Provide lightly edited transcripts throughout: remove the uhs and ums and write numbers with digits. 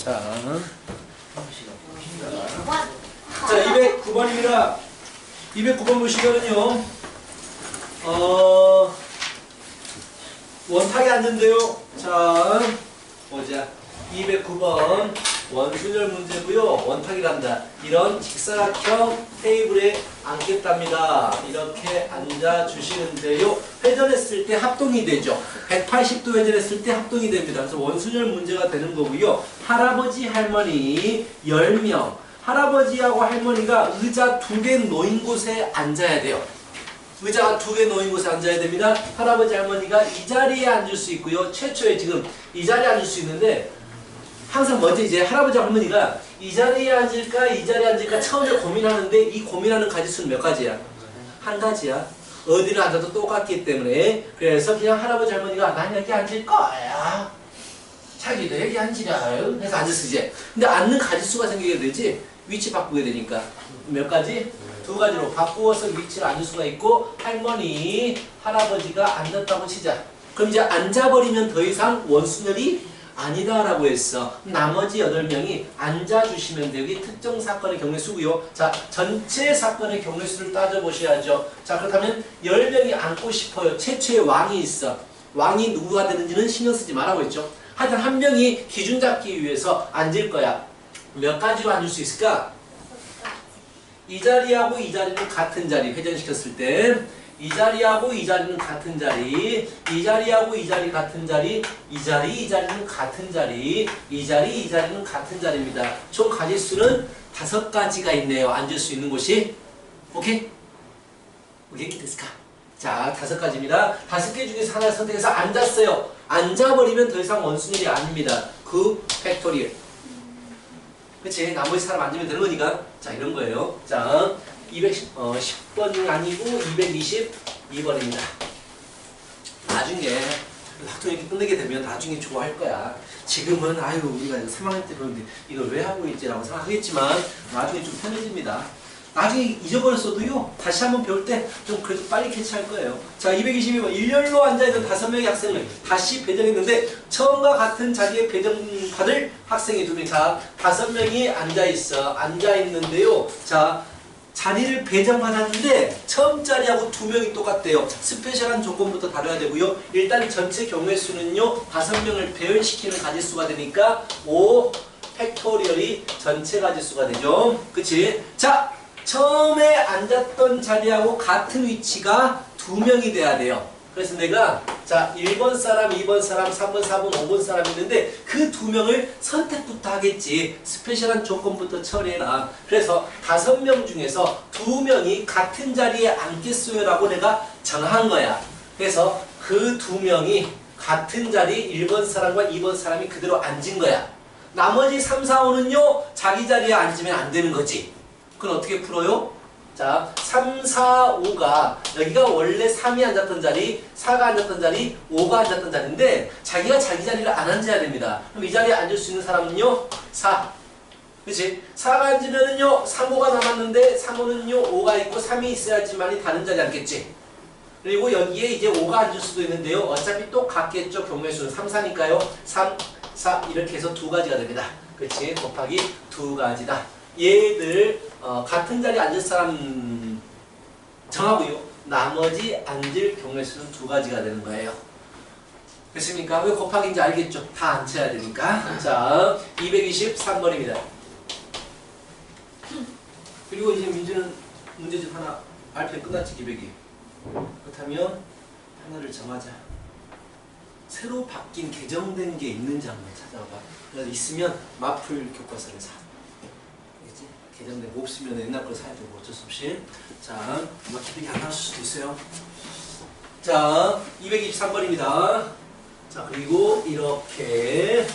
자, 209번입니다. 209번 보시면은요, 원탁이 앉는데요. 자, 보자. 209번 원순열 문제고요. 원탁이란다. 이런 직사각형 테이블에 앉겠답니다. 이렇게 앉아주시는데요. 회전했을 때 합동이 되죠. 180도 회전했을 때 합동이 됩니다. 그래서 원순열 문제가 되는 거고요. 할아버지, 할머니 10명. 할아버지하고 할머니가 의자 2개 놓인 곳에 앉아야 돼요. 의자가 2개 놓인 곳에 앉아야 됩니다. 할아버지, 할머니가 이 자리에 앉을 수 있고요. 최초에 지금 이 자리에 앉을 수 있는데 항상 먼저 이제 할아버지, 할머니가 이 자리에 앉을까 이 자리에 앉을까 처음에 고민하는데 이 고민하는 가지수는 몇 가지야? 한 가지야. 어디를 앉아도 똑같기 때문에. 그래서 그냥 할아버지, 할머니가 난 여기 앉을 거야. 자기도 여기 앉으라 해서 앉았어 이제. 근데 앉는 가지수가 생기게 되지 위치 바꾸게 되니까 몇 가지? 2가지로 바꾸어서 위치를 앉을 수가 있고 할머니, 할아버지가 앉았다고 치자. 그럼 이제 앉아버리면 더 이상 원순열이 아니다라고 했어. 나머지 8명이 앉아주시면 돼요. 이 특정 사건의 경우수고요. 자, 전체 사건의 경우수를 따져보셔야죠. 자, 그렇다면 10명이 앉고 싶어요. 최초의 왕이 있어. 왕이 누구가 되는지는 신경 쓰지 말라고 했죠. 하여튼 한 명이 기준 잡기 위해서 앉을 거야. 몇 가지로 앉을 수 있을까? 이 자리하고 이 자리는 같은 자리. 회전시켰을 때 이 자리하고 이 자리는 같은 자리, 이 자리하고 이 자리 같은 자리, 이 자리, 이 자리는 같은 자리, 이 자리, 이 자리는 같은 자리입니다. 총 가지수는 5가지가 있네요. 앉을 수 있는 곳이. 오케이? 오케이? 됐을까? 자, 5가지입니다. 5개 중에서 하나 선택해서 앉았어요. 앉아버리면 더 이상 원순열이 아닙니다. 그 팩토리얼. 그치? 나머지 사람 앉으면 되는 거니까. 자, 이런 거예요. 자, 10번이 아니고 222번입니다. 나중에 학교 얘기 끝내게 되면 나중에 좋아할 거야. 지금은 아유 우리가 3학년 때 배웠는데 이걸 왜 하고 있지라고 생각하겠지만 나중에 좀 편해집니다. 나중에 잊어버렸어도요. 다시 한번 배울 때 좀 그래도 빨리 캐치할 거예요. 자, 222번. 일렬로 앉아있던 5명의 학생을 다시 배정했는데 처음과 같은 자리에 배정받을 학생이 2명. 자, 5명이 앉아있어. 앉아있는데요. 자, 자리를 배정받았는데 처음 자리하고 2명이 똑같대요. 스페셜한 조건부터 다뤄야 되고요. 일단 전체 경우의 수는요. 5명을 배열시키는 가지수가 되니까 5 팩토리얼이 전체 가지수가 되죠. 그치? 자, 처음에 앉았던 자리하고 같은 위치가 2명이 돼야 돼요. 그래서 내가 자 1번 사람, 2번 사람, 3번, 4번, 5번 사람 있는데 그 2명을 선택부터 하겠지. 스페셜한 조건부터 처리해라. 그래서 5명 중에서 2명이 같은 자리에 앉겠어요 라고 내가 정한 거야. 그래서 그 2명이 같은 자리 1번 사람과 2번 사람이 그대로 앉은 거야. 나머지 3, 4, 5는요 자기 자리에 앉으면 안 되는 거지. 그건 어떻게 풀어요? 자, 3, 4, 5가 여기가 원래 3이 앉았던 자리, 4가 앉았던 자리, 5가 앉았던 자리인데 자기가 자기 자리를 안 앉아야 됩니다. 그럼 이 자리에 앉을 수 있는 사람은요? 4. 그치? 4가 앉으면은요 3, 5가 남았는데 3, 5는요 5가 있고 3이 있어야지만이 다른 자리에 앉겠지. 그리고 여기에 이제 5가 앉을 수도 있는데요. 어차피 똑같겠죠. 경우의 수는 3, 4니까요. 3, 4 이렇게 해서 2가지가 됩니다. 그치? 곱하기 2가지다. 얘들 같은 자리에 앉을 사람 정하고요. 나머지 앉을 경우의 수는 2가지가 되는 거예요. 됐습니까? 왜 곱하기인지 알겠죠? 다 앉혀야 되니까. 자, 223번입니다. 그리고 이제 민주는 문제집 하나 발표 끝났지, 기백이. 그렇다면 하나를 정하자. 새로 바뀐 개정된 게 있는지 한번 찾아봐. 그래서 있으면 마플 교과서를 사. 개정된 거 없으면 옛날 걸 사야 되고 어쩔 수 없이. 자, 기백이 안 나올 수도 있어요. 자, 223번입니다. 자, 그리고 이렇게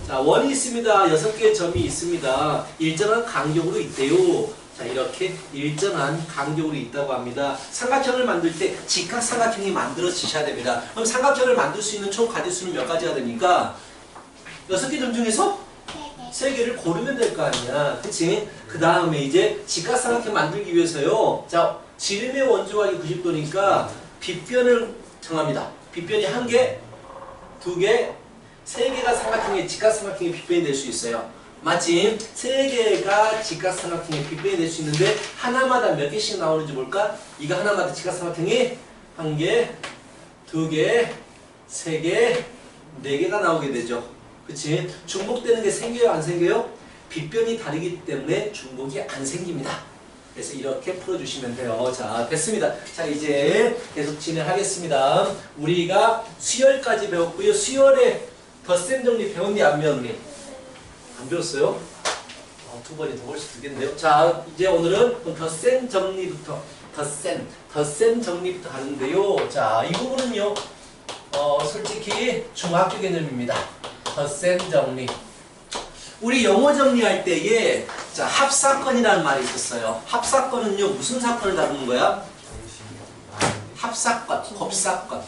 자, 원이 있습니다. 6개의 점이 있습니다. 일정한 간격으로 있대요. 자, 이렇게 일정한 간격으로 있다고 합니다. 삼각형을 만들 때 직각삼각형이 만들어지셔야 됩니다. 그럼 삼각형을 만들 수 있는 총 가지수는 몇 가지가 됩니까? 6개 점 중에서 3개를 고르면 될 거 아니야. 그치? 그 다음에 이제 직각삼각형 만들기 위해서요. 자, 지름의 원조각이 90도니까 빗변을 정합니다. 빗변이 1개, 2개, 3개가 삼각형의 직각삼각형의 빗변이 될 수 있어요. 맞지? 3개가 직각삼각형의 빗변이 될 수 있는데 하나마다 몇 개씩 나오는지 볼까? 이거 하나마다 직각삼각형이 1개, 2개, 3개, 4개가 나오게 되죠. 그치? 중복되는 게 생겨요? 안 생겨요? 빗변이 다르기 때문에 중복이 안 생깁니다. 그래서 이렇게 풀어주시면 돼요. 자, 됐습니다. 자, 이제 계속 진행하겠습니다. 우리가 수열까지 배웠고요. 수열에 덧셈 정리 배웠니? 안 배웠니? 안 배웠어요? 2번이 더 벌써 두겠는데요. 자, 이제 오늘은 덧셈 정리부터 덧셈 정리부터 하는데요. 자, 이 부분은요. 솔직히 중학교 개념입니다. 덧셈 정리. 우리 영어 정리할 때에 자, 합사건이라는 말이 있었어요. 합사건은요. 무슨 사건을 다루는 거야? 합사건, 곱사건.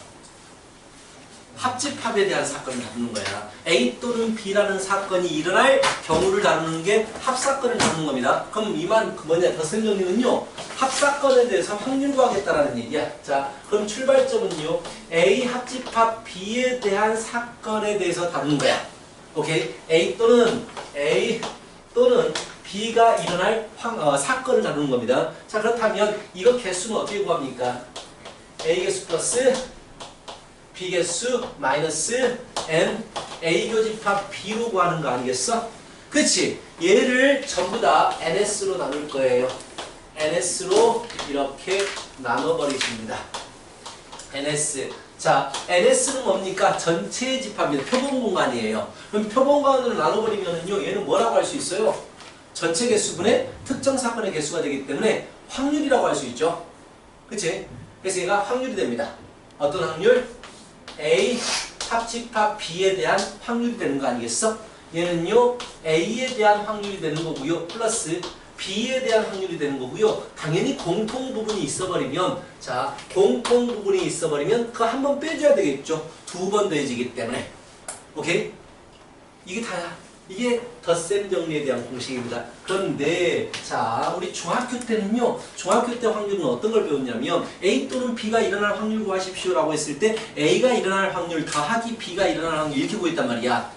합집합에 대한 사건을 다루는 거야. A 또는 B라는 사건이 일어날 경우를 다루는 게 합사건을 다루는 겁니다. 그럼 이 말 뭐냐? 덧셈 정리는요. 합사건에 대해서 확률 구하겠다라는 얘기야. 자, 그럼 출발점은요. A 합집합 B에 대한 사건에 대해서 다루는 거야. 오케이? A 또는 B가 일어날 사건을 다루는 겁니다. 자, 그렇다면 이거 개수는 어떻게 구합니까? A 개수 플러스 B 개수 마이너스 N A 교집합 B로 구하는 거 아니겠어? 그치? 얘를 전부 다 NS로 나눌 거예요. NS로 이렇게 나눠버리십니다. NS. 자, NS는 뭡니까? 전체 집합입니다. 표본 공간이에요. 그럼 표본 공간으로 나눠버리면은요, 얘는 뭐라고 할 수 있어요? 전체 개수분의 특정 사건의 개수가 되기 때문에 확률이라고 할 수 있죠. 그치? 그래서 얘가 확률이 됩니다. 어떤 확률? A 합집합 B에 대한 확률이 되는 거 아니겠어? 얘는요, A에 대한 확률이 되는 거고요. 플러스 B에 대한 확률이 되는 거고요. 당연히 공통 부분이 있어버리면, 자, 공통 부분이 있어버리면 그거 한 번 빼줘야 되겠죠. 2번 더해지기 때문에. 오케이? 이게 다야. 이게 덧셈 정리에 대한 공식입니다. 그런데 자, 우리 중학교 때는요. 중학교 때 확률은 어떤 걸 배웠냐면 A 또는 B가 일어날 확률 구하십시오 라고 했을 때 A가 일어날 확률 더하기 B가 일어날 확률 이렇게 구했단 말이야.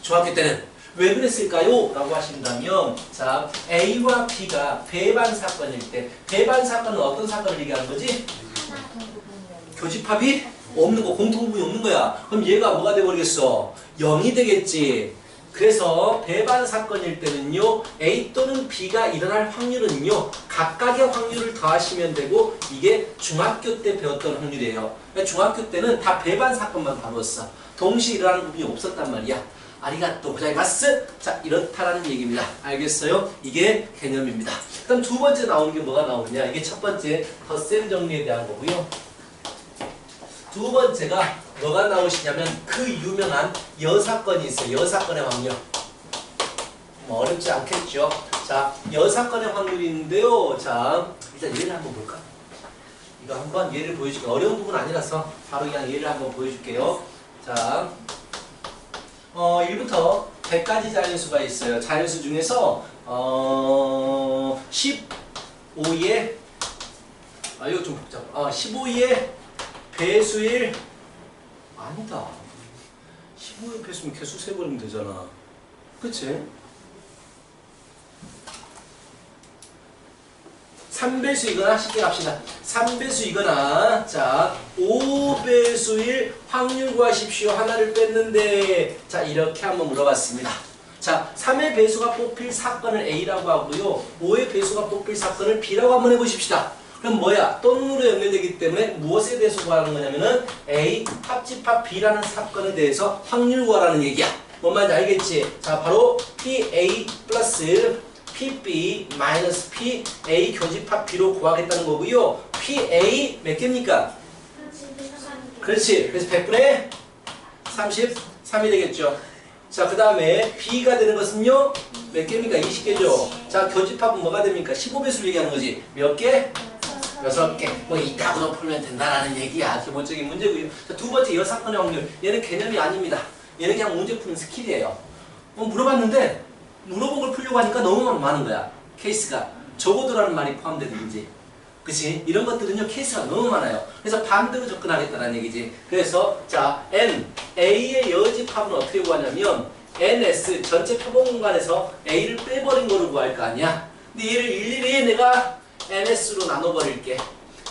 중학교 때는. 왜 그랬을까요? 라고 하신다면 자, A와 B가 배반 사건일 때 배반 사건은 어떤 사건을 얘기하는 거지? 교집합이 없는 거, 공통 부분이 없는 거야. 그럼 얘가 뭐가 돼버리겠어? 0이 되겠지. 그래서 배반 사건일 때는요. A 또는 B가 일어날 확률은요. 각각의 확률을 더하시면 되고 이게 중학교 때 배웠던 확률이에요. 그러니까 중학교 때는 다 배반 사건만 다뤘어. 동시에 일어나는 부분이 없었단 말이야. 아리가또 고자이마스. 자, 이렇다라는 얘기입니다. 알겠어요? 이게 개념입니다. 그다음 두 번째 나오는 게 뭐가 나오느냐? 이게 첫 번째 덧셈 정리에 대한 거고요. 두 번째가 뭐가 나오시냐면 그 유명한 여사건이 있어요. 여사건의 확률. 뭐 어렵지 않겠죠. 자, 여사건의 확률이 있는데요. 자, 일단 예를 한번 볼까? 이거 한번 예를 보여줄게요. 어려운 부분 아니라서 바로 그냥 예를 한번 보여줄게요. 자, 1부터 100까지 자연수가 있어요. 자연수 중에서 15의 이거 좀 복잡. 15의 배수일 아니다. 15의 배수면 개수 세버리면 되잖아. 그치? 3배수이거나 쉽게 갑시다. 3배수이거나 자 5배수일 확률 구하십시오. 하나를 뺐는데 자 이렇게 한번 물어봤습니다. 자 3의 배수가 뽑힐 사건을 A라고 하고요. 5의 배수가 뽑힐 사건을 B라고 한번 해보십시다. 그럼 뭐야? 또는으로 연결되기 때문에 무엇에 대해서 구하는 거냐면은 A 합집합 B라는 사건에 대해서 확률 구하라는 얘기야. 뭔 말인지 알겠지? 자 바로 PA 플러스 PB 마이너스 PA 교집합 B로 구하겠다는 거고요. PA 몇 개입니까? 그렇지. 그래서 100분의 33이 되겠죠. 자, 그 다음에 B가 되는 것은요. 몇 개입니까? 20개죠. 자, 교집합은 뭐가 됩니까? 15배수를 얘기하는 거지. 몇 개? 6개. 뭐 이따구로 풀면 된다라는 얘기야. 기본적인 문제고요. 자, 두 번째 여사건의 확률. 얘는 개념이 아닙니다. 얘는 그냥 문제 푸는 스킬이에요. 물어봤는데 물어본 걸 풀려고 하니까 너무 많은 거야. 케이스가. 적어두라는 말이 포함되든지 그치? 이런 것들은요, 케이스가 너무 많아요. 그래서 반대로 접근하겠다는 얘기지. 그래서, 자, N, A의 여집합은 어떻게 구하냐면, NS, 전체 표본 공간에서 A를 빼버린 거를 구할 거 아니야? 근데 얘를 일일이 내가 NS로 나눠버릴게.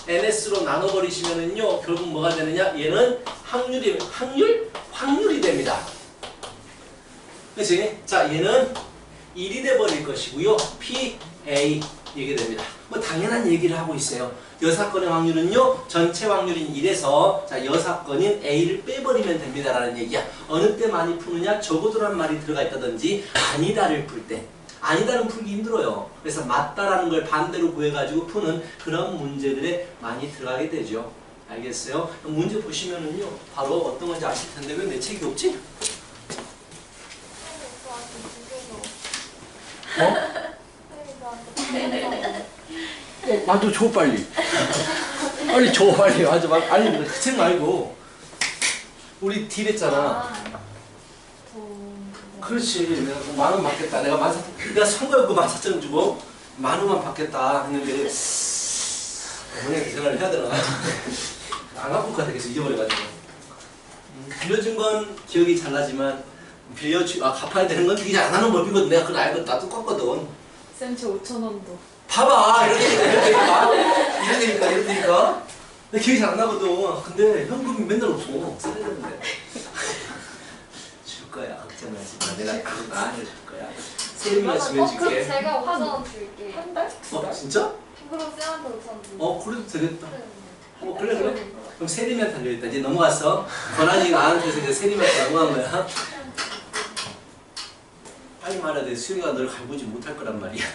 NS로 나눠버리시면은요, 결국 뭐가 되느냐? 얘는 확률이 됩니다. 그치? 자, 얘는 1이 돼버릴 것이고요. PA. 이게 됩니다. 뭐 당연한 얘기를 하고 있어요. 여사건의 확률은요, 전체 확률인 1에서 자, 여사건인 A를 빼버리면 됩니다라는 얘기야. 어느 때 많이 푸느냐? 적어도란 말이 들어가 있다든지 아니다를 풀 때. 아니다는 풀기 힘들어요. 그래서 맞다라는 걸 반대로 구해가지고 푸는 그런 문제들에 많이 들어가게 되죠. 알겠어요? 문제 보시면은요, 바로 어떤 건지 아실 텐데 왜 내 책이 없지? 어? 나도 줘 빨리. 빨리 줘 빨리. 하지 마. 아니 그 책 말고 우리 딜 했잖아. 그렇지. 내가 10,000원 받겠다. 내가 선거였고 14,000원 주고 10,000원만 받겠다 했는데 어머니한테 전화를 해야 되나? 안 갚을 것 같아. 계속 잊어버려가지고. 빌려준 건 기억이 잘 나지만 갚아야 되는 건 기억이 안 나는 법이거든. 내가 그걸 알고 나 똑같거든. 쌤, 저 5,000원도. 봐봐! 이러니까. 내 기억이 잘 안 나거든. 근데 현금이 맨날 없어. 써야 되는데. 줄 거야. 걱정하지 마. 내가 그거 나한테 줄 거야. 세림이가 주면 그럼 줄게. 제가 5,000원 줄게. 한 달? 진짜? 그럼 쌤한테 5,000원 줄게. 그래도 되겠다. 그래. 그럼 세림이한테 달려있다. 이제 넘어갔어. 권한이가 나한테서 이제 세림이한테 넘어간 거야. 빨리 말해야 돼. 수영이가 널 갈구지 못할 거란 말이야.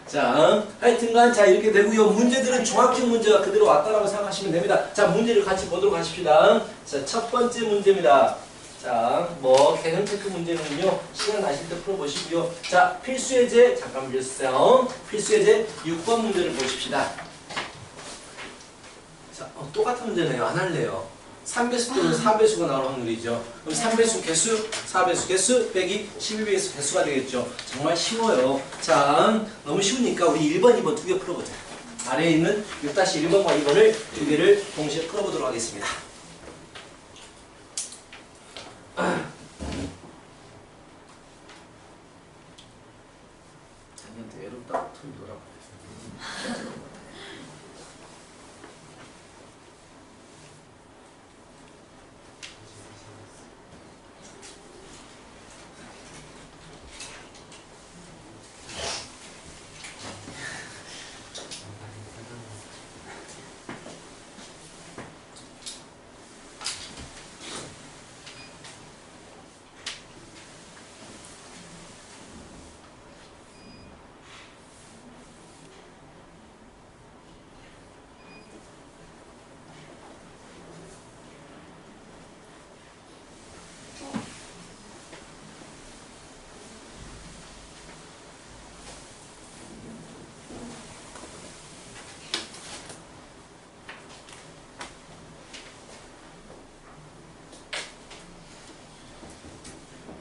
자, 하여튼간 자 이렇게 되고요. 문제들은 종합적 문제가 그대로 왔다라고 생각하시면 됩니다. 자, 문제를 같이 보도록 하십시다. 자, 첫 번째 문제입니다. 자, 개념 체크 문제는요. 시간 나실 때 풀어보시고요. 자, 필수예제 잠깐 빌려주세요. 필수예제 6번 문제를 보십시다. 자, 똑같은 문제네요. 안 할래요. 3배수 또는 4배수가 나올 확률이죠. 그럼 3배수 개수, 4배수 개수 빼기 12배수 개수가 되겠죠. 정말 쉬워요. 자, 너무 쉬우니까 우리 1번, 2번 두 개 풀어보자. 아래에 있는 6-1번과 2번을 두 개를 동시에 풀어보도록 하겠습니다. 자기한테 외롭다. 털 놀아.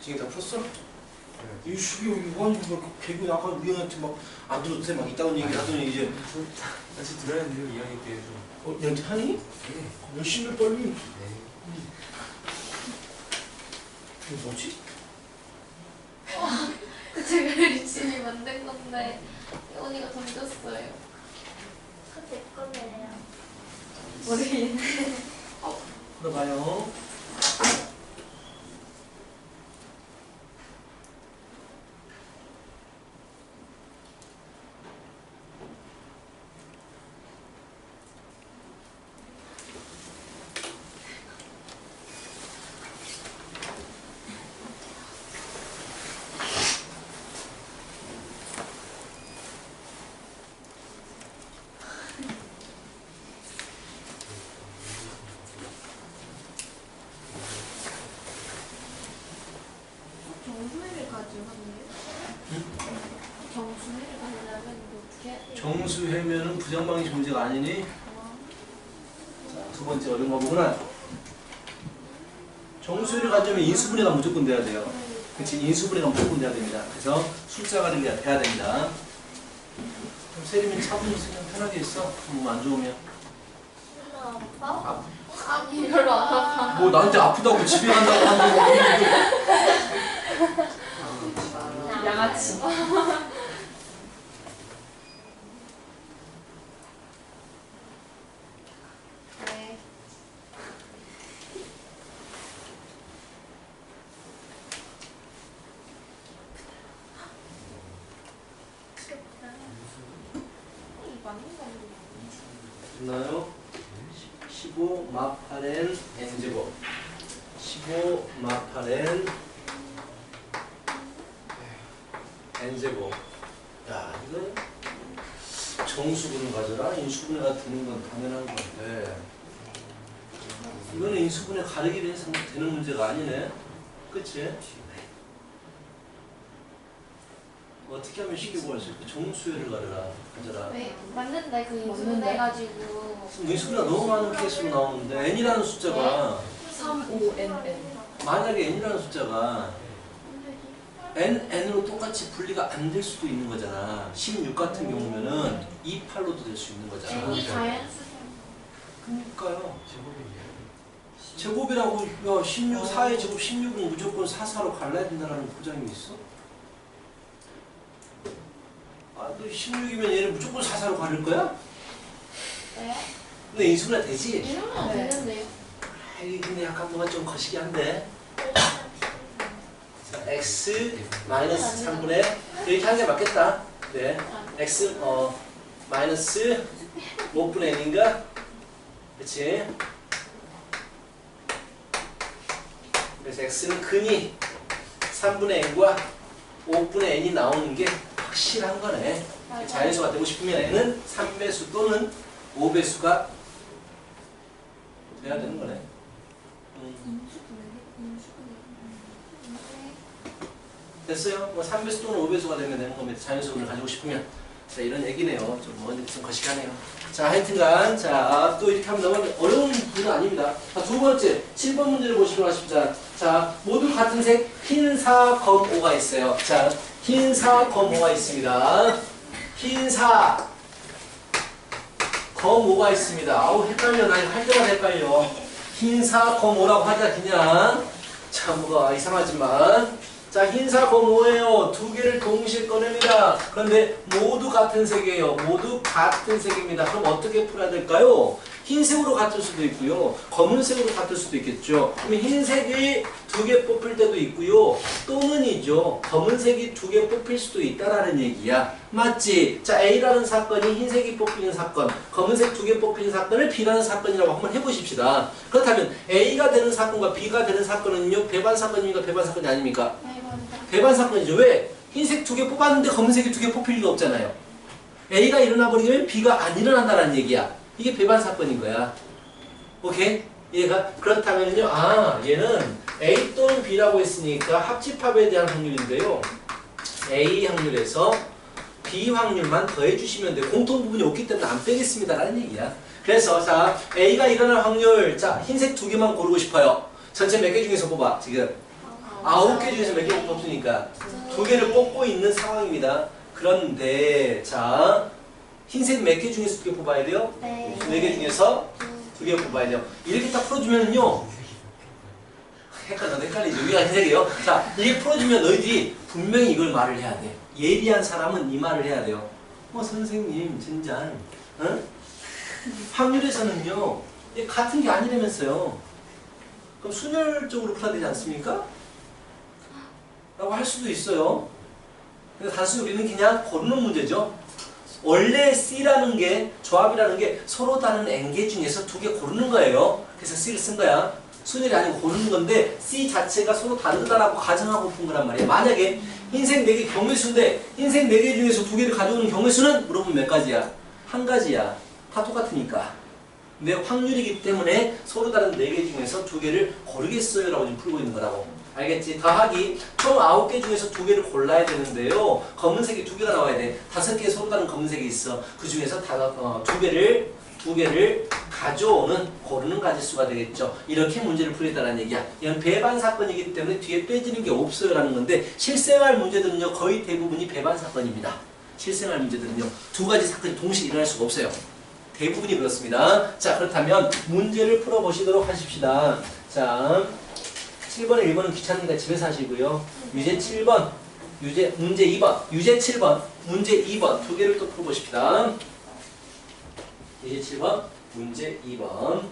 지금 다 풀었어? 이 슈기 여기 뭐 개그 아까 우영한테 막 안 들어도 돼 막 이따운 얘기 하더니 이제 다시 들어야 돼요, 이야기께서. 연습하니? 네. 열심히 빨리. 네. 이거 뭐지? 제가 열심히 만든 건데 언니가 던졌어요. 제 거네요. 모르겠네. 들어봐요. 정수회를 가지고 하는데? 정수회를 가려면 이거 어떻게 해야 돼요? 정수회면은 부정방이 존재가 아니니? 자, 두 번째 어려운 거 보구나. 정수회를 가져면 인수분해가 무조건 돼야 돼요. 그치? 인수분해가 무조건 돼야 됩니다. 그래서 숫자가 돼야 됩니다. 세림이 차분히 있으면 편하게 있어. 몸 안 좋으면. 아파? 아니 별로 안 아파. 뭐 나한테 아프다고 집에 간다고 하는 거 양아치. 네. 됐나요? 15 마파렌 n제곱 15 마파렌 n제곱. 야, 이거 정수분을 가져라 인수분해가 되는 건 당연한 건데 이거는 인수분해 가르기를 해서 되는 문제가 아니네. 그치? 어떻게 하면 쉽게 구할 수 있고 정수회를 가져라. 왜? 맞는데 그 인수분 맞는데? 해가지고 인수분해가 너무 많은 케이스로 나오는데 n이라는 숫자가 35NN. 만약에 n이라는 숫자가 n으로 똑같이 분리가 안 될 수도 있는 거잖아. 16 같은 경우면은 28로도 될 수 있는 거잖아. N이 자연수 그러니까요. 제곱이에요. 제곱이라고 야 16, 4의 제곱 16은 무조건 4, 4로 갈라야 된다는 보장이 있어? 아, 너 16이면 얘를 무조건 4, 4로 가릴 거야? 네? 근데 인수분해 되지? 이러면 네. 되는데요. 아, 이게 근데 약간 뭐가 좀 거시기한데. 자, x 마이너스 3분의 이렇게 하는 게 맞겠다. 네. x 마이너스 5분의 n인가? 그렇지? 그래서 x는 근이 3분의 n과 5분의 n이 나오는 게 확실한 거네. 자연수가 되고 싶으면 n은 3배수 또는 5배수가 돼야 되는 거네. 됐어요? 뭐 3배수 또는 5배수가 되면 되는 겁니다. 자연수분을 가지고 싶으면. 자, 이런 얘기네요. 좀 거시기하네요. 자, 하여튼간, 자, 또 이렇게 하면 너무 어려운 문제는 아닙니다. 자, 두 번째, 7번 문제를 보시도록 하십시오. 자, 모두 같은 색, 흰 4, 검 5가 있어요. 자, 흰 4, 검 5가 있습니다. 흰 4, 검 5가 있습니다. 아우, 헷갈려. 나 이거 할 때마다 헷갈려. 흰 4, 검 5라고 하자, 그냥. 참, 뭐가 이상하지만. 자, 흰사 검 5예요. 두 개를 동시에 꺼냅니다. 그런데 모두 같은 색이에요. 모두 같은 색입니다. 그럼 어떻게 풀어야 될까요? 흰색으로 같을 수도 있고요. 검은색으로 같을 수도 있겠죠. 그럼 흰색이 두 개 뽑힐 때도 있고요. 또는이죠. 검은색이 두 개 뽑힐 수도 있다라는 얘기야. 맞지? 자, A라는 사건이 흰색이 뽑히는 사건, 검은색 두 개 뽑히는 사건을 B라는 사건이라고 한번 해보십시다. 그렇다면 A가 되는 사건과 B가 되는 사건은요. 배반 사건입니까? 배반 사건이 아닙니까? 배반 사건이죠. 왜? 흰색 두 개 뽑았는데 검은색이 두 개 뽑힐 리가 없잖아요. A가 일어나 버리면 B가 안 일어난다는 얘기야. 이게 배반 사건인 거야. 오케이? 얘가 그렇다면요. 아, 얘는 A 또는 B라고 했으니까 합집합에 대한 확률인데요. A 확률에서 B 확률만 더해 주시면 돼요. 공통 부분이 없기 때문에 안 빼겠습니다라는 얘기야. 그래서 자, A가 일어날 확률. 자, 흰색 두 개만 고르고 싶어요. 전체 몇 개 중에서 뽑아. 지금 9개 중에서 몇 개 뽑습니까? 두 개를 뽑고 있는 상황입니다. 그런데 자, 흰색 몇 개 중에서 두 개 뽑아야 돼요? 네. 4개 중에서 두 개 뽑아야 돼요. 이렇게 딱 풀어주면요. 헷갈리죠. 위가 흰색이에요. 자, 이게 풀어주면 너희들이 분명히 이걸 말을 해야 돼. 예리한 사람은 이 말을 해야 돼요. 선생님, 진짠. 응? 확률에서는요. 이게 같은 게 아니라면서요. 그럼 순열적으로 풀어야 되지 않습니까? 라고 할 수도 있어요. 근데 단순히 우리는 그냥 고르는 문제죠. 원래 C라는 게, 조합이라는 게 서로 다른 N개 중에서 두 개 고르는 거예요. 그래서 C를 쓴 거야. 순열이 아니고 고르는 건데 C 자체가 서로 다르다라고 가정하고 푼 거란 말이야. 만약에 흰색 4개 경우수인데 흰색 4개 중에서 두 개를 가져오는 경우수는 물어보면 몇 가지야? 한 가지야. 다 똑같으니까. 근데 확률이기 때문에 서로 다른 4개 중에서 두 개를 고르겠어요 라고 지금 풀고 있는 거라고. 알겠지? 더하기 총 9개 중에서 두 개를 골라야 되는데요. 검은색이 두 개가 나와야 돼. 5개 서로 다른 검은색이 있어. 그 중에서 두 개를 가져오는 고르는 가지수가 되겠죠. 이렇게 문제를 풀겠다는 얘기야. 이건 배반 사건이기 때문에 뒤에 빼지는 게 없어요 라는 건데 실생활 문제들은요 거의 대부분이 배반 사건입니다. 실생활 문제들은요. 두 가지 사건이 동시에 일어날 수가 없어요. 대부분이 그렇습니다. 자, 그렇다면 문제를 풀어보시도록 하십시다. 자, 7번에 1번은 귀찮으니까 집에서 하시고요. 유제 7번, 문제 2번, 유제 7번, 문제 2번 두 개를 또 풀어보십시다. 유제 7번, 문제 2번.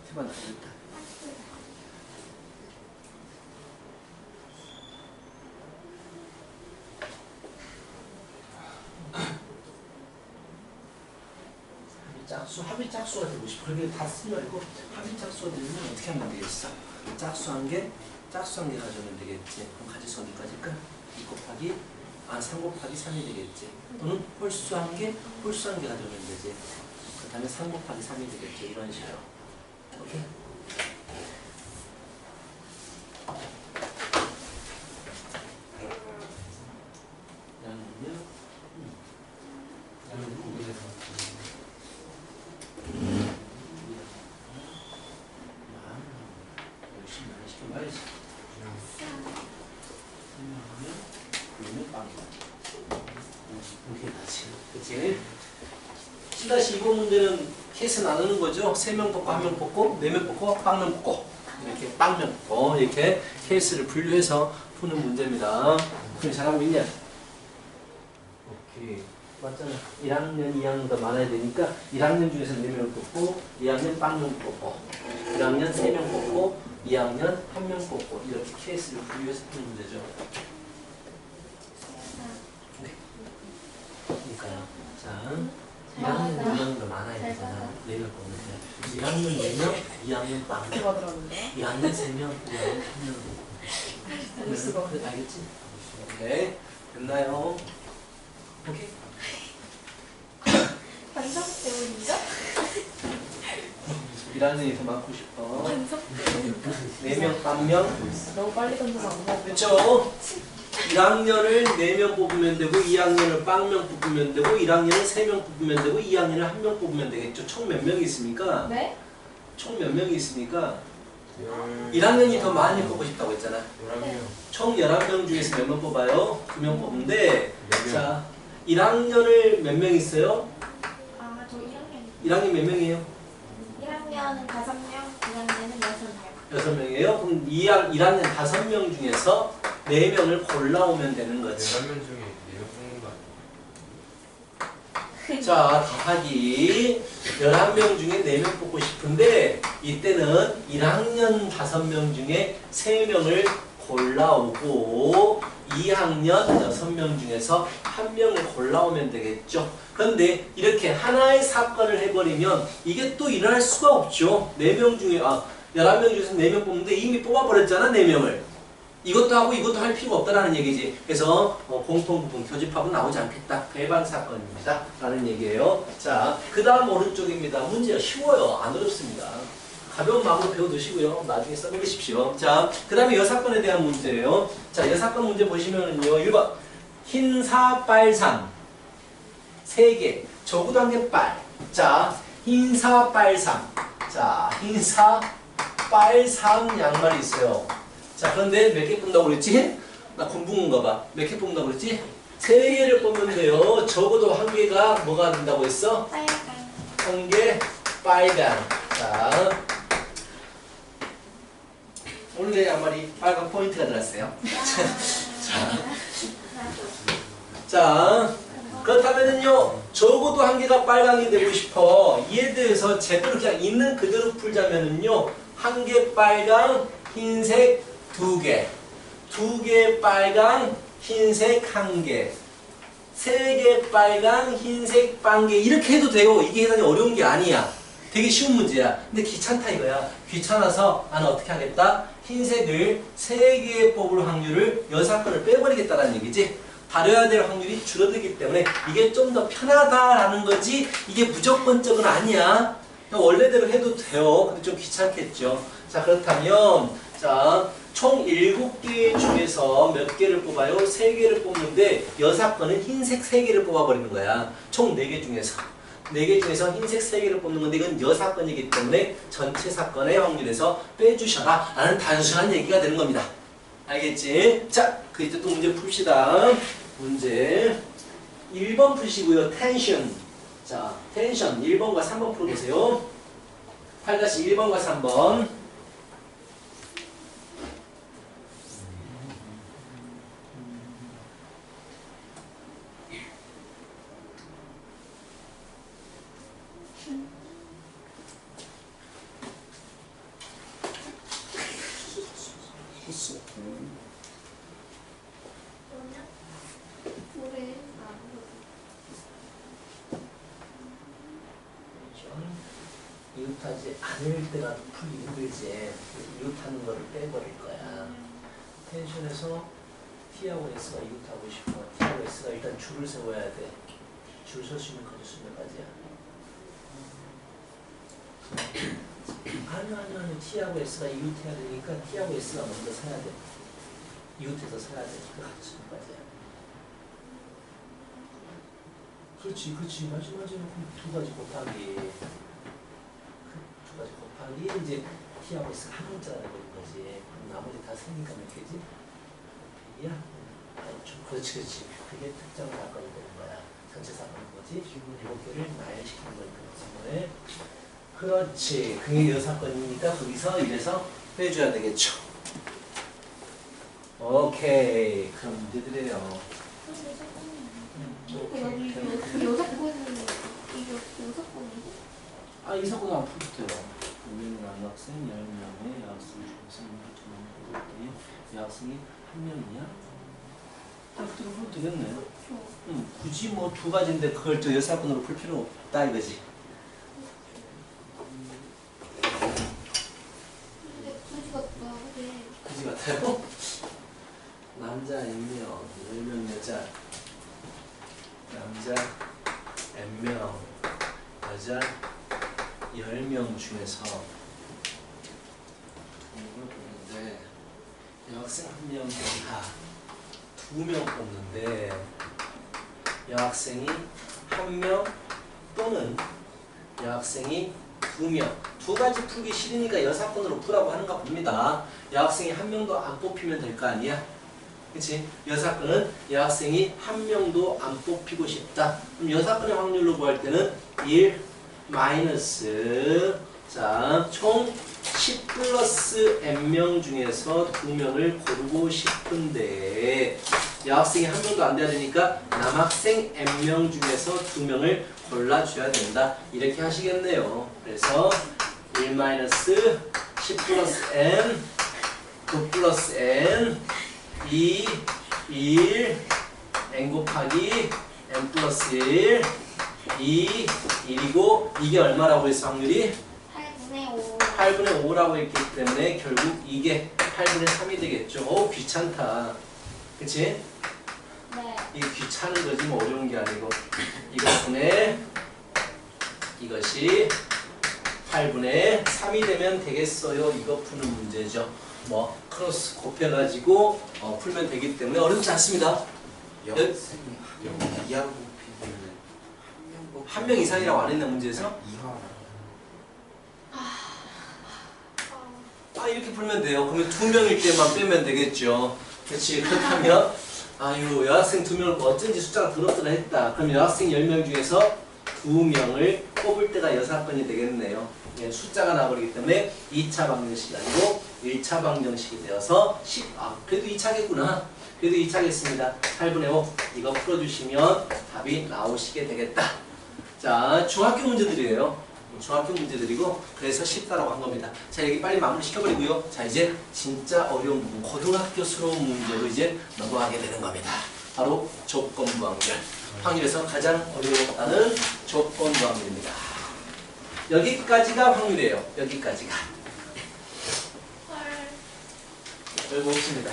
세번 나겠다. 합의 짝수가 되고 싶어. 그렇게 다 쓰지 말고 합의 짝수가 되면 어떻게 하면 되겠어? 짝수 한 개 가져오면 되겠지. 그럼 가지수 어디까지일까? 2 곱하기 3 곱하기 3이 되겠지. 또는 홀수 한 개 가져오면 되지. 그 다음에 3 곱하기 3이 되겠죠. 이런 식으로. 오케이? 그치? 7-2번 문제는 케이스 나누는 거죠. 3명 뽑고 1명 뽑고 4명 뽑고 빵명 뽑고 이렇게 빵명 뽑고 이렇게 케이스를 분류해서 푸는 문제입니다. 그럼 잘하고 있냐? 오케이. 맞잖아. 1학년, 2학년 더 많아야 되니까 1학년 중에서 4명 뽑고 2학년 빵명 뽑고 1학년 3명 뽑고 2학년 1명 뽑고 이렇게 케이스를 분류해서 푸는 문제죠. 그러니까요. 자, 1학년 2학년 더 많아야 되잖아. 4명 뽑는데 1학년 4명, 2학년 빵. 어떻게 받으라는데? 2학년 3명, 2학년 1명. 볼 수가 없네. 알겠지? 오케이. 됐나요? 오케이. 반성 때문인가? 1학년이 더 많고 싶어. 반성 4명, 빵명. 너무 빨리 던져서 안 먹어. 그렇죠? 1학년을 4명 뽑으면 되고 2학년을 빵명 뽑으면 되고 1학년을 3명 뽑으면 되고 2학년을 1명 뽑으면 되겠죠. 총 몇 명이 있습니까? 네? 총 몇 명이 있습니까? 1학년이 더 많이 뽑고 싶다고 했잖아. 총 11명 중에서 몇 명 뽑아요? 2명 뽑는데 자, 1학년을 몇 명 있어요? 아, 저 1학년 1학년 몇 명이에요? 1학년은 5명, 2학년은 6명 6명이에요? 그럼 1학년 5명 중에서 4명을 골라오면 되는 거지. 11명 중에 4명 뽑는 거 아니야? 자, 더하기 11명 중에 4명 뽑고 싶은데 이때는 1학년 5명 중에 3명을 골라오고 2학년 6명 중에서 1명을 골라오면 되겠죠. 그런데 이렇게 하나의 사건을 해버리면 이게 또 일어날 수가 없죠. 4명 중에 11명 중에서 4명 뽑는데 이미 뽑아버렸잖아. 4명을. 이것도 하고 이것도 할 필요가 없다라는 얘기지. 그래서 공통부분 교집합은 나오지 않겠다. 배반 사건입니다. 라는 얘기예요. 자, 그 다음 오른쪽입니다. 문제가 쉬워요. 안 어렵습니다. 가벼운 마음으로 배워두시고요. 나중에 써보십시오. 자, 그 다음에 여사건에 대한 문제예요. 자, 여사건 문제 보시면은요. 1번 흰사 빨삼 3개 저구도 한 개 빨. 자, 흰사 빨삼. 자, 흰사 빨삼 양말이 있어요. 자, 그런데 몇 개 뽑는다고 그랬지? 나 공부인가 봐. 몇 개 뽑는다고 그랬지? 3개를 뽑는데요. 적어도 한 개가 뭐가 된다고 했어? 빨간 한 개 빨간. 자, 오늘의 양말이 빨간 포인트가 들었어요. 자, 그렇다면은요, 적어도 한 개가 빨강이 되고 싶어. 이에 대해서 제대로 그냥 있는 그대로 풀자면은요, 한 개 빨강, 흰색 2개. 2개 빨강, 흰색 1개. 3개 빨강, 흰색 1개. 이렇게 해도 돼요. 이게 대단히 어려운 게 아니야. 되게 쉬운 문제야. 근데 귀찮다 이거야. 귀찮아서 나는 어떻게 하겠다? 흰색을 3개 뽑을 확률을 여사건을 빼버리겠다라는 얘기지. 다뤄야 될 확률이 줄어들기 때문에 이게 좀 더 편하다라는 거지 이게 무조건적은 아니야. 원래대로 해도 돼요. 근데 좀 귀찮겠죠. 자, 그렇다면 자, 총 7개 중에서 몇 개를 뽑아요? 3개를 뽑는데 여사건은 흰색 3개를 뽑아버리는 거야. 총 4개 중에서. 4개 중에서 흰색 3개를 뽑는 건데 이건 여사건이기 때문에 전체 사건의 확률에서 빼주셔라 라는 단순한 얘기가 되는 겁니다. 알겠지? 자, 그 이제 또 문제 풉시다. 문제 1번 푸시고요. 텐션. 자, 텐션 1번과 3번 풀어보세요. 8-1번과 3번. 노래 이웃하지 않을 때가 풀기 힘들지. 이웃하는 거를 빼버릴 거야. 텐션에서 T하고 S가 이웃하고 싶어. T하고 S가 일단 줄을 세워야 돼. 줄 설 수 있는 가지수 몇 가지야? 아니 T하고 S가 이웃해야 되니까 T하고 S가 먼저 서야 돼. 이웃해서 서야 돼. 그 가지수 몇 가지야? 그렇지. 맞아. 그럼 2가지 곱하기 두 가지 곱하기 이제 T하고 S가 한 문자가 되는 거지. 그럼 나머지 다 세니까 몇 개지? 이야? 그렇지. 그게 특정 사건이 되는 거야. 전체 사건인 거지. 7개를 나열시키는 거니까. 그렇지. 그게 여사건이니까 거기서 이래서 빼줘야 되겠죠. 오케이. 그럼 문제들이에요. 여사건은 이거 여사건이고? 아, 이 사건은 안 풀어도 돼요. 우리는 남학생 10명에 여학생 중에서 2명 뽑을 때 여학생이 1명이냐? 딱 들어보면 되겠네. 굳이 뭐 2가지인데 그걸 또 여사건으로 풀 필요 없다 이거지. 근데 굳이 같다. 그래. 그지 같아요? 남자 1명, 10명 여자. 남자 N명, 여자 10명 중에서 누굴 뽑는데 여학생 1명 다 2명 뽑는데 여학생이 1명 또는 여학생이 2명 2가지 풀기 싫으니까 여사건으로 풀라고 하는가 봅니다. 여학생이 1명도 안 뽑히면 될 거 아니야? 그치? 여사건은 여학생이 1명도 안 뽑히고 싶다. 그럼 여사건의 확률로 구할 때는 1 마이너스 자, 총 10 플러스 N명 중에서 2명을 고르고 싶은데 여학생이 1명도 안 돼야 되니까 남학생 N명 중에서 2명을 골라줘야 된다. 이렇게 하시겠네요. 그래서 1 마이너스 10 플러스 N 9 플러스 N 2, 1, N 곱하기 N 플러스 1, 2, 1이고 이게 얼마라고 했어 확률이? 8분의 5. 8분의 5라고 했기 때문에 결국 이게 8분의 3이 되겠죠. 귀찮다. 그치? 네. 이게 귀찮은 거지 뭐 어려운 게 아니고 이것분의 이것이 8분의 3이 되면 되겠어요. 이거 푸는 문제죠. 뭐 크로스 곱해가지고 풀면 되기 때문에 어렵지 않습니다. 여학생이 이하로 뽑히면 한 명 이상이라고 안 했나 문제에서? 이하 아 이렇게 풀면 돼요. 그러면 2명일 때만 빼면 되겠죠. 그렇지. 그렇다면 아유 여학생 2명을 어쩐지 숫자가 들었더라 했다. 그럼 여학생 10명 중에서 2명을 뽑을 때가 여사건이 되겠네요. 예, 숫자가 나버리기 때문에 2차 방정식이 아니고 1차 방정식이 되어서 10. 아 그래도 2차겠구나. 그래도 2차겠습니다. 8분의 5 이거 풀어주시면 답이 나오시게 되겠다. 자 중학교 문제들이에요. 중학교 문제들이고 그래서 쉽다라고 한 겁니다. 자, 여기 빨리 마무리 시켜버리고요. 자, 이제 진짜 어려운 부분, 고등학교스러운 문제로 이제 넘어가게 되는 겁니다. 바로 조건부 확률. 확률에서 가장 어려웠다는 조건부 확률입니다. 여기까지가 확률이에요. 여기까지가. 별거 없습니다.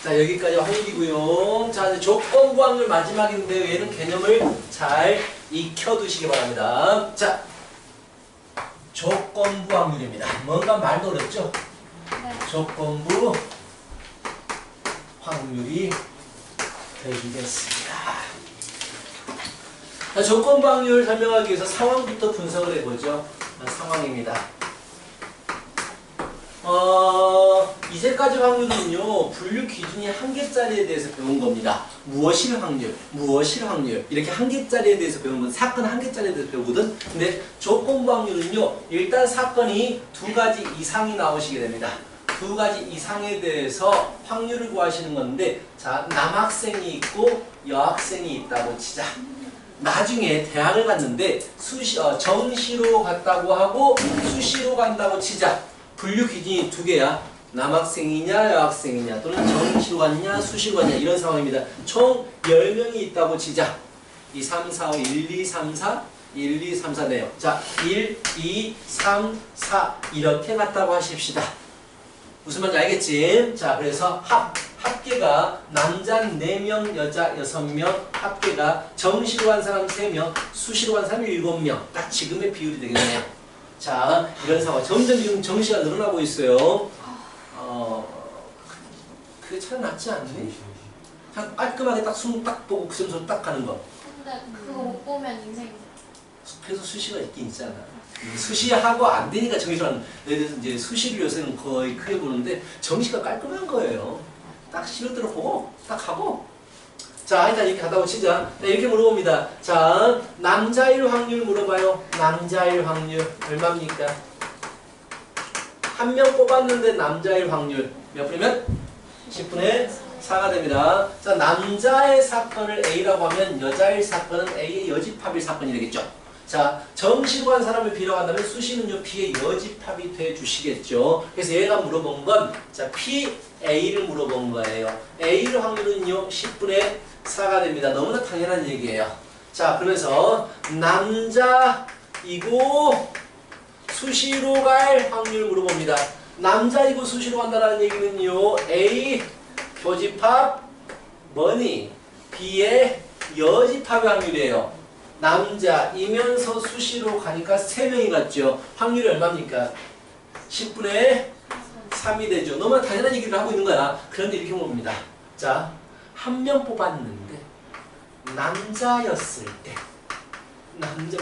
자, 여기까지 확률이고요. 자, 이제 조건부 확률 마지막인데 얘는 개념을 잘 익혀두시기 바랍니다. 자, 조건부 확률입니다. 뭔가 말도 어렵죠? 네. 조건부 확률이 되겠습니다. 자, 조건부 확률 설명하기 위해서 상황부터 분석을 해보죠. 상황입니다. 이제까지 확률은요, 분류 기준이 한 개짜리에 대해서 배운 겁니다. 무엇일 확률, 무엇일 확률. 이렇게 한 개짜리에 대해서 배운 건 사건 한 개짜리에 대해서 배우거든. 근데 조건부 확률은요, 일단 사건이 두 가지 이상이 나오시게 됩니다. 두 가지 이상에 대해서 확률을 구하시는 건데, 자, 남학생이 있고 여학생이 있다고 치자. 나중에 대학을 갔는데 정시로 갔다고 하고 수시로 간다고 치자. 분류 기준이 두 개야. 남학생이냐 여학생이냐 또는 정시로 갔냐 수시로 갔냐 이런 상황입니다. 총 10명이 있다고 치자. 2, 3, 4, 5, 1, 2, 3, 4 1, 2, 3, 4네요. 자, 1, 2, 3, 4 이렇게 갔다고 하십시다. 무슨 말인지 알겠지? 자, 그래서 합계가 남자 4명, 여자 6명, 합계가 정시로 간 사람 3명, 수시로 간 사람 7명. 딱 지금의 비율이 되겠네요. 자, 이런 상황. 점점 지금 정시가 늘어나고 있어요. 그게 참 낫지 않니? 그냥 깔끔하게 딱 숨 딱 보고 그 점수로 딱 가는 거. 근데 그거 못 보면 인생. 그래서 수시가 있긴 있잖아. 수시하고 안 되니까 정시로 하는. 예를 들어서 이제 수시를 요새는 거의 크게 보는데 정시가 깔끔한 거예요. 딱 시료대로 보고 딱 하고. 자, 일단 이렇게 가다고 치자. 이렇게 물어봅니다. 자, 남자일 확률 물어봐요. 남자일 확률 얼마입니까? 한 명 뽑았는데 남자일 확률 몇 분이면? 10분의 4가 됩니다. 자, 남자의 사건을 A라고 하면 여자의 사건은 A의 여집합일 사건이 되겠죠. 자, 정시로 간 사람을 B라고 한다면 수시는요 B의 여집합이 돼 주시겠죠. 그래서 얘가 물어본 건 자, P, A를 물어본 거예요. A의 확률은요 10분의 4가 됩니다. 너무나 당연한 얘기예요. 자, 그래서 남자이고 수시로 갈 확률 물어봅니다. 남자이고 수시로 간다는 얘기는요 A 교집합 뭐니? B의 여집합의 확률이에요. 남자이면서 수시로 가니까 3명이 갔죠. 확률이 얼마입니까? 10분의 3이 되죠. 너무나 당연한 얘기를 하고 있는 거야. 그런데 이렇게 봅니다. 자, 한 명 뽑았는데 남자였을 때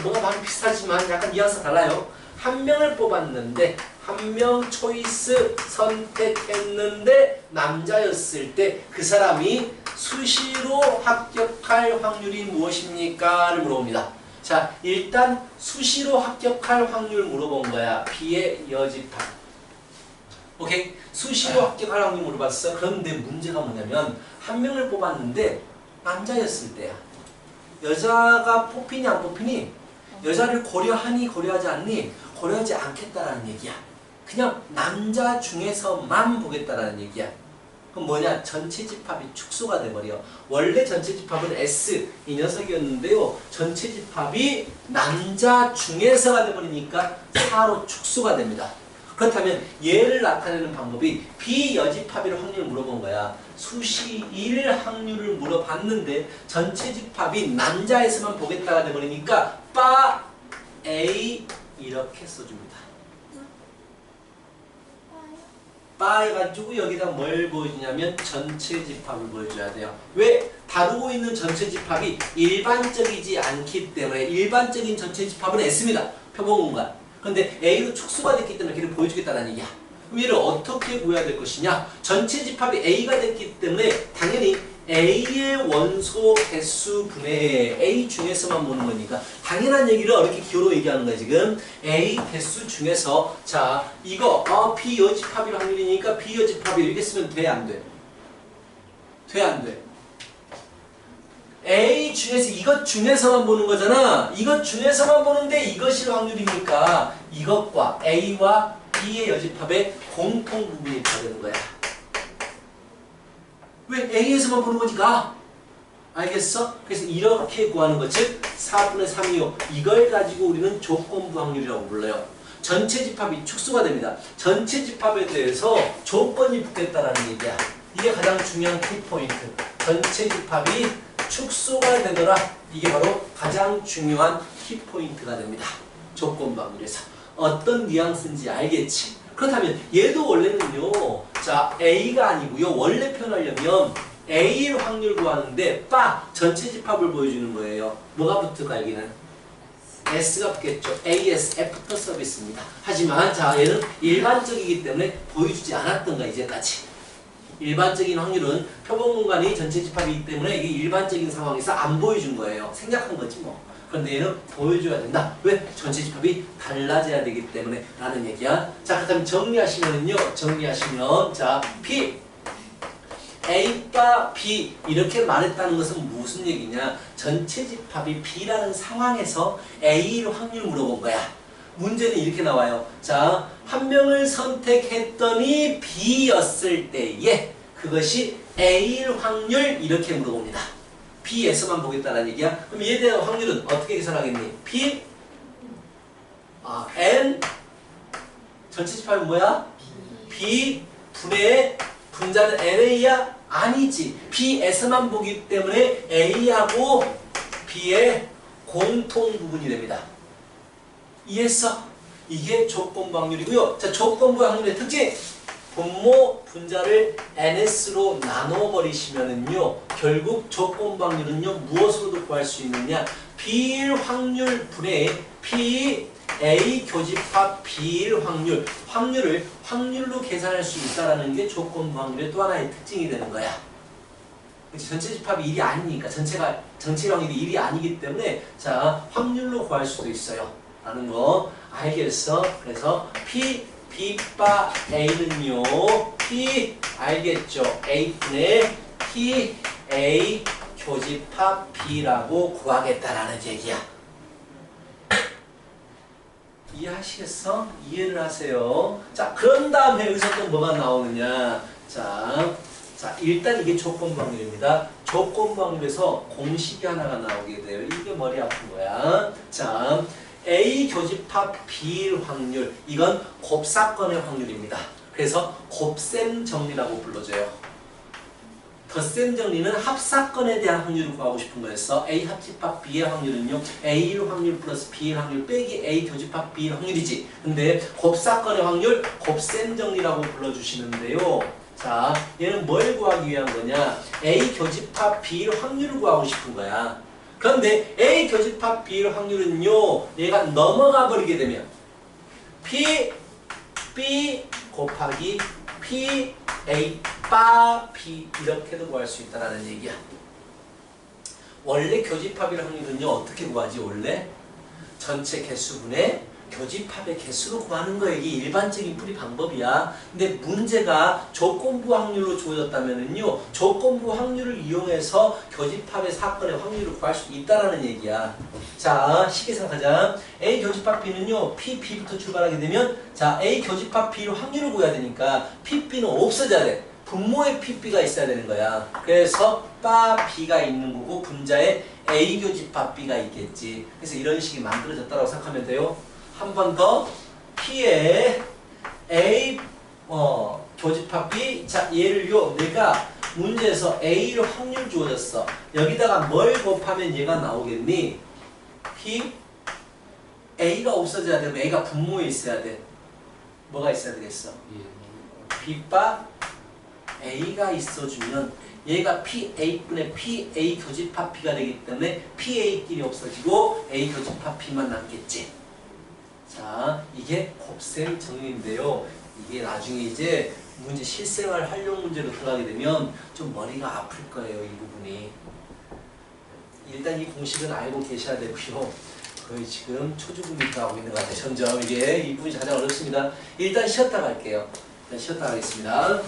뭐가 많이 비슷하지만 약간 뉘앙스가 달라요. 한 명을 뽑았는데 한 명 초이스 선택했는데 남자였을 때 그 사람이 수시로 합격할 확률이 무엇입니까? 를 물어봅니다. 자, 일단 수시로 합격할 확률 물어본 거야. B의 여집합. 오케이? 수시로 합격할 확률 물어봤어. 그런데 문제가 뭐냐면 한 명을 뽑았는데 남자였을 때야. 여자가 뽑히니 안 뽑히니? 여자를 고려하니 고려하지 않니? 고려하지 않겠다라는 얘기야. 그냥 남자 중에서만 보겠다라는 얘기야. 그럼 뭐냐? 전체 집합이 축소가 돼버려. 원래 전체 집합은 S 이 녀석이었는데요. 전체 집합이 남자 중에서가 돼버리니까 4로 축소가 됩니다. 그렇다면 얘를 나타내는 방법이 비여집합일 확률을 물어본 거야. 수시일 확률을 물어봤는데 전체 집합이 남자에서만 보겠다가 돼버리니까 빠 A 이렇게 써줍니다. 빠 해가지고 여기다 뭘 보여주냐면 전체 집합을 보여줘야 돼요. 왜? 다루고 있는 전체 집합이 일반적이지 않기 때문에 일반적인 전체 집합은 S입니다. 표본 공간. 근데 A로 축소가 됐기 때문에 걔를 보여주겠다는 얘기야. 그럼 얘를 어떻게 구해야 될 것이냐? 전체 집합이 A가 됐기 때문에 당연히 A의 원소 개수 분의 A 중에서만 보는 거니까 당연한 얘기를 이렇게 기호로 얘기하는 거야 지금. A 개수 중에서 자 이거 비여집합일 확률이니까 비여집합이 이렇게 쓰면 돼 안 돼? 돼 안 돼? A 중에서 이것 중에서만 보는 거잖아. 이것 중에서만 보는데 이것이 확률이니까 이것과 A와 B의 여집합의 공통 부분이 다 되는 거야. 왜? A에서만 보는 거니까. 알겠어? 그래서 이렇게 구하는 것, 즉 4분의 3이요. 이걸 가지고 우리는 조건부 확률이라고 불러요. 전체 집합이 축소가 됩니다. 전체 집합에 대해서 조건이 붙겠다라는 얘기야. 이게 가장 중요한 키포인트. 전체 집합이 축소가 되더라. 이게 바로 가장 중요한 키포인트가 됩니다. 조건부 확률에서. 어떤 뉘앙스인지 알겠지? 그렇다면 얘도 원래는요. 자, A가 아니고요. 원래 표현하려면 A일 확률 구하는데 전체 집합을 보여주는 거예요. 뭐가 붙을까 여기는? S가 붙겠죠. AS, 애프터 서비스입니다. 하지만 자 얘는 일반적이기 때문에 보여주지 않았던 거야 이제까지. 일반적인 확률은 표본 공간이 전체 집합이기 때문에 이게 일반적인 상황에서 안 보여준 거예요. 생략한 거지 뭐. 그런데 얘는 보여줘야 된다. 왜? 전체 집합이 달라져야 되기 때문에 라는 얘기야. 자 그렇다면 정리하시면요. 자 P A과 B 이렇게 말했다는 것은 무슨 얘기냐? 전체 집합이 B라는 상황에서 A일 확률 물어본 거야. 문제는 이렇게 나와요. 자, 한 명을 선택했더니 B였을 때에 그것이 A일 확률 이렇게 물어봅니다. B에서만 보겠다는 얘기야. 그럼 얘에 대한 확률은 어떻게 계산하겠니? P N 전체 집합이 뭐야? B 분의 분자는 NA야? 아니지. B에서만 보기 때문에 A하고 B의 공통 부분이 됩니다. 이해했어? 이게 조건부 확률이고요. 자, 조건부 확률의 특징. 분모 분자를 NS로 나눠버리시면은요. 결국 조건부 확률은요. 무엇으로도 구할 수 있느냐? B일 확률 분의 P A 교집합 B일 확률, 확률을 확률로 계산할 수 있다는 게 조건부 확률의 또 하나의 특징이 되는 거야. 전체 집합이 1이 아니니까 전체 확률이 1이 아니기 때문에 자 확률로 구할 수도 있어요. 라는 거 알겠어? 그래서 P, B바 A는요. P 알겠죠? A분의 P, A 교집합 B라고 구하겠다라는 얘기야. 이해하시겠어? 이해를 하세요. 자, 그런 다음에 여기서 또 뭐가 나오느냐. 자, 일단 이게 조건부 확률입니다. 조건부 확률에서 공식이 하나가 나오게 돼요. 이게 머리 아픈 거야. 자, A 교집합 B일 확률. 이건 곱사건의 확률입니다. 그래서 곱셈 정리라고 불러줘요. 덧셈 정리는 합사건에 대한 확률을 구하고 싶은 거였어. A 합집합 B의 확률은요. A일 확률 플러스 B일 확률 빼기 A 교집합 B일 확률이지. 근데 곱사건의 확률 곱셈 정리라고 불러주시는데요. 자, 얘는 뭘 구하기 위한 거냐? A 교집합 B일 확률을 구하고 싶은 거야. 그런데 A 교집합 B일 확률은요. 얘가 넘어가 버리게 되면 P, B 곱하기 P, A 바 B 이렇게도 구할 수 있다는 얘기야. 원래 교집합일 확률은요. 어떻게 구하지 원래? 전체 개수분의 교집합의 개수로 구하는 거예요. 이게 일반적인 풀이 방법이야. 근데 문제가 조건부 확률로 주어졌다면은요. 조건부 확률을 이용해서 교집합의 사건의 확률을 구할 수 있다라는 얘기야. 자, 쉽게 생각하자. A 교집합 B는요. P, B부터 출발하게 되면 자, A 교집합 B로 확률을 구해야 되니까 P, B는 없어져야 돼. 분모에 P, B가 있어야 되는 거야. 그래서 바 B가 있는 거고 분자에 A 교집합 B가 있겠지. 그래서 이런 식이 만들어졌다고 생각하면 돼요. 한 번 더 P에 A 교집합 B. 자, 얘를요. 내가 문제에서 A로 확률 주어졌어. 여기다가 뭘 곱하면 얘가 나오겠니? P A가 없어져야 되고 A가 분모에 있어야 돼. 뭐가 있어야 되겠어? B바 A가 있어주면 얘가 PA분의 PA 교집합 B가 되기 때문에 PA끼리 없어지고 A 교집합 B만 남겠지. 자, 이게 곱셈 정리인데요. 이게 나중에 이제 문제 실생활 활용 문제로 들어가게 되면 좀 머리가 아플 거예요. 이 부분이. 일단 이 공식은 알고 계셔야 되고요. 거의 지금 초중급 나오고 있는 것 같아요. 점점 이게 이 부분이 가장 어렵습니다. 일단 쉬었다 갈게요. 일단 쉬었다 가겠습니다.